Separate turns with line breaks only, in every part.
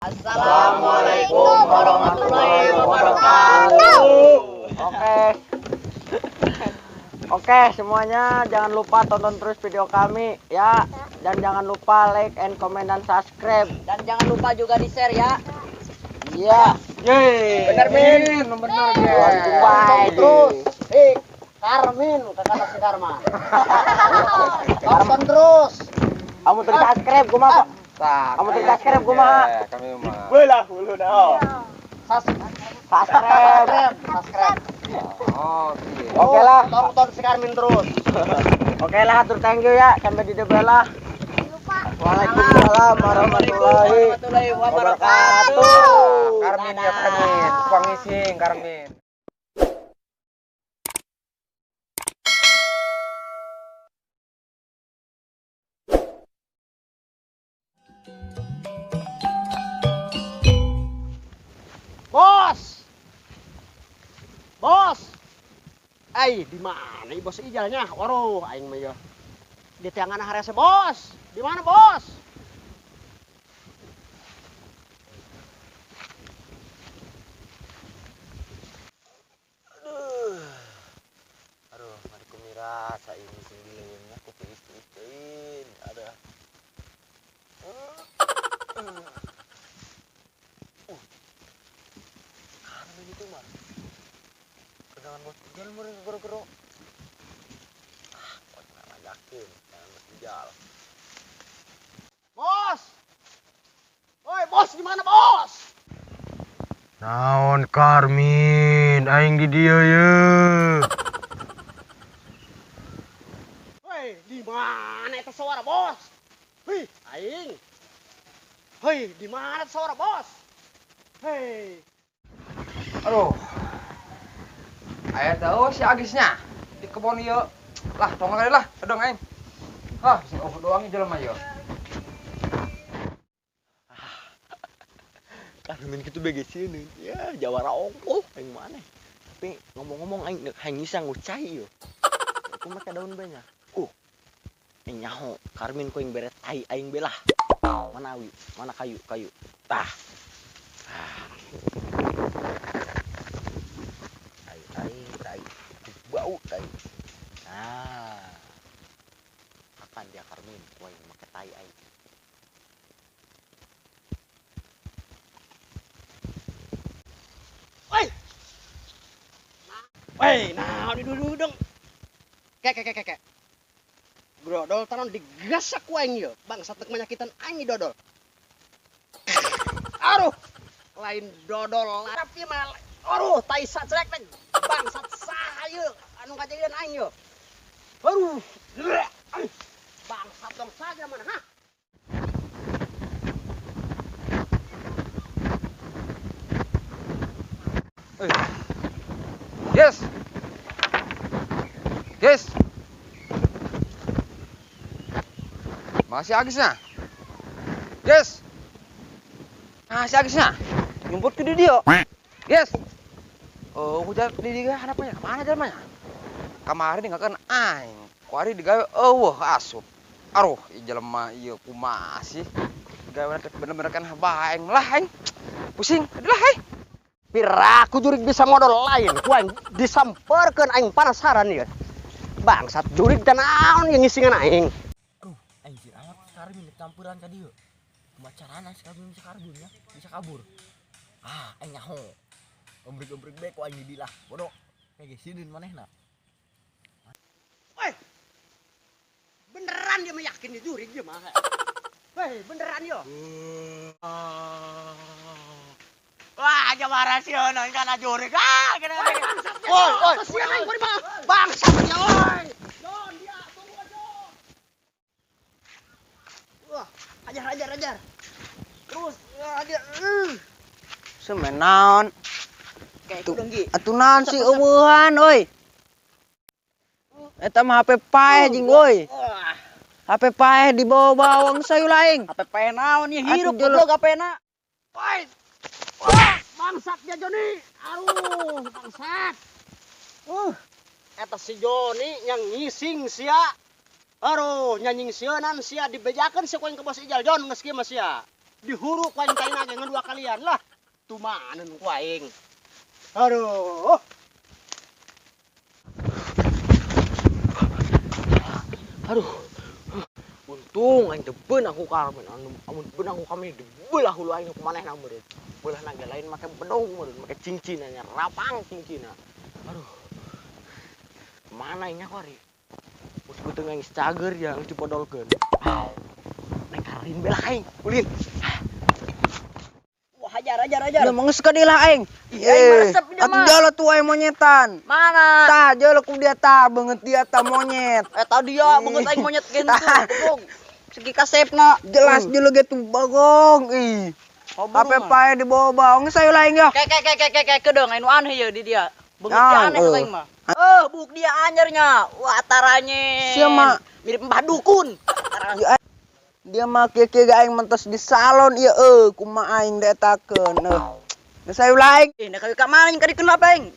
Assalamualaikum warahmatullahi wabarakatuh.
Oke, semuanya jangan lupa tonton terus video kami ya, dan jangan lupa like and comment dan subscribe,
Dan jangan lupa juga di-share ya.
iya.
Bener Min, bener
Bye.
terus. Karmin, kakak si Karma. Tonton terus.
Kamu terus subscribe kumaha kok. Kamu terus subscribe kumaha.
Kami mah.
Belah dulu dah. Subscribe.
Oh, iya.
Oke lah.
Tonton si Karmin terus.
Oke lah, atur thank you ya. Sampai di debelah. Waalaikumsalam warahmatullahi wabarakatuh.
Karmin ya Karmin, tukang ngising Karmin.
Bos. Bos. Di mana bos ijalnya? Waduh, aing mah ya. Di tiangan harese bos. Di mana bos?
Aduh, mari ku mirasa ini sembilangnya aku pistiin. Ada. Karmin itu mah. Kedangan bos ijal meureun gero-gero. Kok ngajakin, jangan bos ijal.
Bos. Woi, bos di mana bos?
Naon Karmin, aing di dieu ye.
Woi, di mana itu suara bos? Hei, aing. Hei, di mana suara bos? Hei.
Aduh. Aya tahu si Agisnya di kebon ieu. Lah, tong kali lah, sedang aing. Hah, sing opo doang ieu jelema ieu.
Karmin kitu begesin ya, jawara ongkoh aing maneh. Tapi ngomong-ngomong aing hayang ngisa ngucai yo. Aku make daun banyak. Aing nyaho, Karmin ku yang bere tai aing belah. Mana awi? Mana kayu? Tah. Tai. Bau tai. Nah. Akan dia Karmin ku yang make tai aing.
Woi, nah duduk dong. Kek. Brodol tanon digasak ku aing ieu. Bangsat teu manyakitan aing dodol. Aduh. Lain dodol tapi mah aduh tai sacrek teh. Bangsat saha ieu anu kajadian aing ieu. Aduh. Bangsat dong saja mana ha?
Yes. Masih Agisnya? Yes. Masih Agisnya? Nyumput ke dia. Yes. Oh, hujan di dia harapannya kemana jalannya? Kemarin nggak kan aing. Kuari digawe asup. Aduh, jelema ieu kumaha sih? Digawe bener-bener kan bae lah aing. Pusing, adalah hei.
Piraku jurig bisa modal lain ku aing disamperkeun aing penasaran ieu. Bangsat jurig dan naon yang ngisingan aing.
Anjir amat Karmin campuran ka dieu. Kumacarana si Karmin bisa kabur. Aing nyaho. Ombrik-ombrik bae ku aing dilah. Bodoh. Kayak geusieun manehna.
Woi. Beneran dia meyakin dia jurig dia mah. Woi, beneran yo. Wah, jawara sih ono kana jurig. Woi, kasihan aing kumaha? Bangsat dia oi. Jon, dia tunggu Jon. Wah, ajar. Terus ajar.
Semenaon.
Kayak kudung gi.
Atunan si eueuhan euy. Eta mah HP paeh jeung euy. HP paeh di bawah-bawah sayu laing.
HP pae naon ieu hirup
Atuh, jelek.
goblok HP-na. Woi. Wah, bangsat dia Joni. Aduh, bangsat. Eta si Joni yang ngising sia. Aduh, nyanying sieunan sia dibejakeun sia ku ke bos Ijal Jon geus kieu mah sia. dihuru ku aing taina ge ngadua kalian lah. Tumanen ku aing. Aduh.
Aduh. Untung aing debeun aku karmen. Amun beun aku kami debelah hulu aing ku manehna meureun. Belah naga lain make bedong meureun, make cincin nya rapang cincinna. Aduh. Mana nya kori? Mus ku teu ngais cager yang dipodolkeun. Neng Karin belah aing, ulin.
Wah, hajar.
Udah menges ka dilah aing.
Aing meresep dia
Atuh
mah.
jalo tuh aing monyetan.
Mana?
Tah jalo ku dia tah beungeut dia tah monyet.
Eta dia beungeut aing monyet gen tuh. Goblok. Segi kasepna.
Jelas jelo ge tuh bagong. Ih. Hape pae di bawah baong sayo laing ya.
Kayak kedeung anu aneh ya di dia. Beungeut
Nah,
dia aneh aing mah. Buk dia anyarnya. Wah, taranye.
Sia mah
Mirip mbah dukun.
dia mah kieu aing mentos di salon ieu kumaha aing detakeun. Geus sayo laing
Nek ka mana ka dikeun apa aing?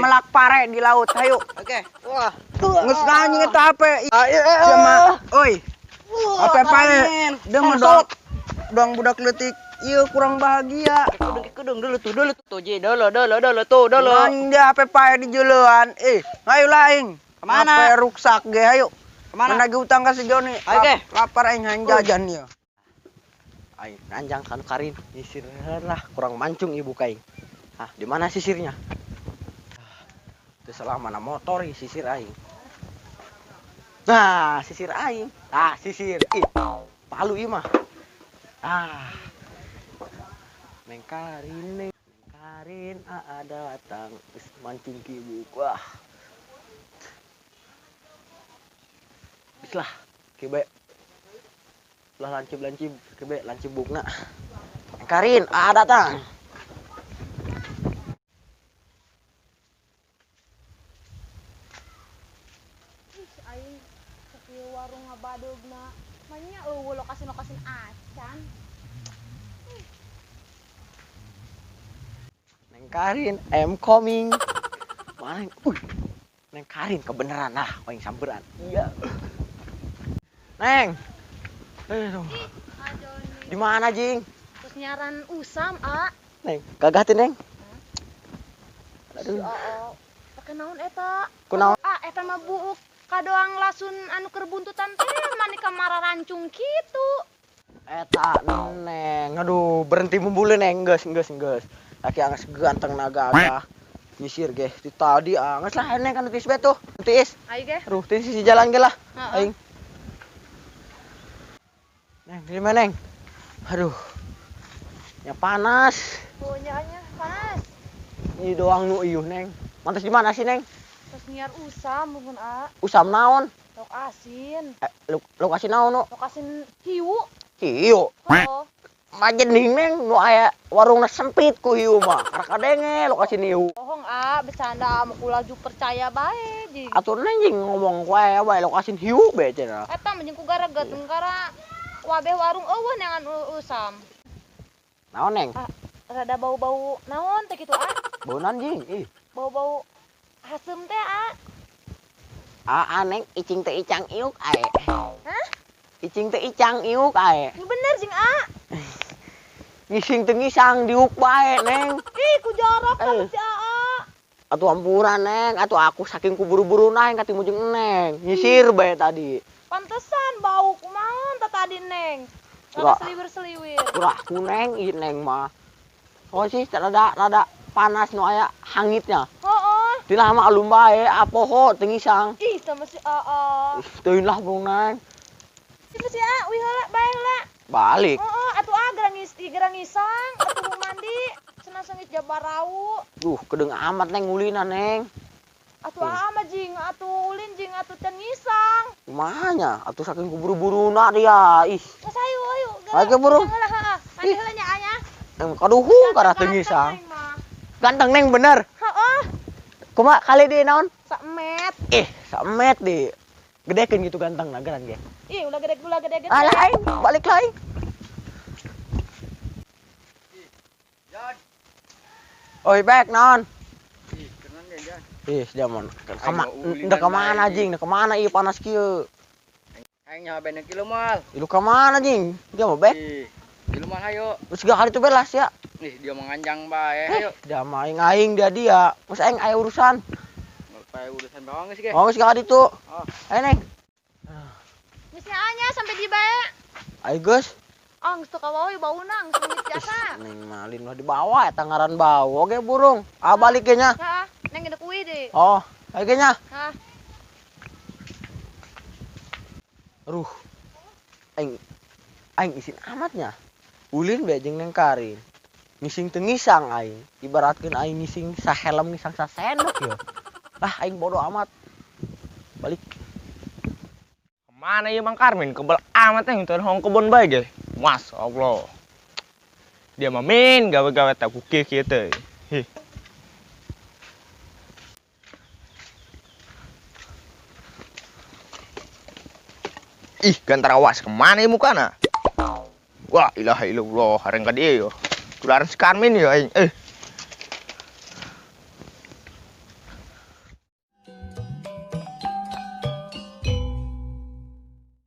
melak pare di laut hayu.
Oke. Wah.
Geus anjing eta hape. Sia mah euy. Hape pae. Dia mah doang budak leutik ieu kurang bahagia.
Kedung dulu tuh je dulu tuh.
Anjing dia hape pae di jeulean. Hayu laing.
Kemana?
Hape ruksak ge hayu.
Kemana?
Menagih utang ka si Joni.
Oke.
Lapar aing hanjajan ieu.
Aing ranjang kan Karin, sisir lah kurang mancung ibu kaing. Ah, di mana sisirnya? Itu salah mana motor sisir aing. Nah, sisir aing. Ah, sisir. Palu ieu mah. Ah. Neng Karin ada datang geus mancung kibuk. Wah. Bislah, kibe. Lah lancip kebe lancip bukna. Karin, datang.
Aing ke warung ngabadogna. Manya lokasi acan.
Neng Karin, I'm coming. Mana? Neng Karin kebenaran lah, paling samperan. Iya. Neng. Aduh. Di mana, Jing?
Terus nyaran usam, A.
Neng, gagatin, Neng. Aduh.
Pakai naon eta?
Kunaon?
Eta mah buuk kadoang lasun anu kerbuntutan teh mani kamara rancung kitu.
Eta, Neng. Aduh, berhenti membuli, Neng. Geus. Laki angges ganteng naga agak. Nyisir ge. Ti tadi angges lah, Neng kan tiis betuh. Tiis.
Ayo ge.
Aduh, tiis sisi jalan ge lah.
Heeh.
Aing. Neng, di mana, Neng? Aduh. Ya panas.
Punyanya panas.
Ini doang nu ieuh, Neng. Mantas di mana sih, Neng?
Terus nyiar usam mun A.
Usam naon?
Lok asin.
Lokasi naon nu?
Lokasin hiu.
Hiu.
Oh.
Majening, Neng, nu aya warungna sempit ku hiu mah. Karek kadenge lokasi hiu.
Bohong A, bercanda mau kulaju percaya bae jeung.
Atuh Neng jeung ngomong wae lokasi hiu bae cenah.
Eta mah jeung ku garaget gara wabeh warung eueuh yang anu usam.
Naon, Neng?
Rada bau-bau naon teh kitu A?
Baunan jing. Ih.
Bau-bau asem teh A.
Neng, icing teh icang iuk ae.
Hah?
Icing teh icang iuk ae.
Ini bener jeung A.
Ngising teh ngisang diuk bae, Neng.
Ih, ku jorok sama si A.
Atuh ampuran, Neng. Atuh aku saking kuburu-buru naeng katimu jeung Neng. Nyisir bae tadi.
Pantesan bau kumaha tadi Neng.
Wah.
Rada seliwir-seliwir.
Urah ku Neng, ieu Neng mah. Oh sih rada panas nu aya hangitnya.
Heeh.
Di lama alum bae apoho teu ngisang.
Ih, sama si A.
Teuing lah bung Neng.
Si A, wih heula bae heula.
Balik.
Heeh, atuh A gerang ngisang, atuh mau mandi, cenah sengit jabarau.
Duh, kedeung amat Neng ngulina Neng.
Atuh A mah jing, atuh ulin jing atuh teu ngisang.
Kumaha nya? Atuh saking kuburu-buruna dia. Ih,
Geus ayo.
Ayo ke buru.
Heula heeh. Mandi heula nya aya.
kaduhung karah teu ngisang. Ganteng Neng bener.
Heeh.
Kumaha kali di naon?
Samet.
Samet di. Gedekeun gitu ganteng nah geran ge.
Ih, ulah gede.
Alah aing, balik lah aing. Oi, bek naon? Jamon. Ndak kemana jing? Ndak kemana ieu panas kieu?
Aing nyawa bener kilo mal.
Ilu kemana jing? Dia mau bek?
Kilo Teman ayo.
Terus gak kali itu belas ya.
Nih dia menganjang bae. Ayo.
Dia main aing dia. Mas aing aya urusan.
Kayak urusan bawang geus ge.
Oh, geus gak kali itu.
Oh.
Ayo Neng.
Geus nya sampai di bae.
Ayo geus.
Oh, geus teu kawawa ieu bauna, geus ngomit biasa.
Neng malin mah dibawa eta ngaran bau. Oke burung. Ah balik ge nya.
Heeh, neng gedek uwi deh.
Oh, ayo ge nya.
Hah.
Aduh. Aing isin amatnya. Ulin bae jeung Neng Karin. Ngising teu ngisang aing. Ibaratkeun aing ngising sahelem ngisang sasendok ya. Ah aing bodo amat. Balik.
Mana ya Mang Karmin? Kebal amat yang tuh hong kebun bae ge. Masya Allah. Dia mah min gawe-gawe tak kukir kieu teh. Hi. Ih, gantara awas kemana ya mukana? Wah, ilaha illallah, hareng ka dieu yo. Tularan si Karmin ya aing.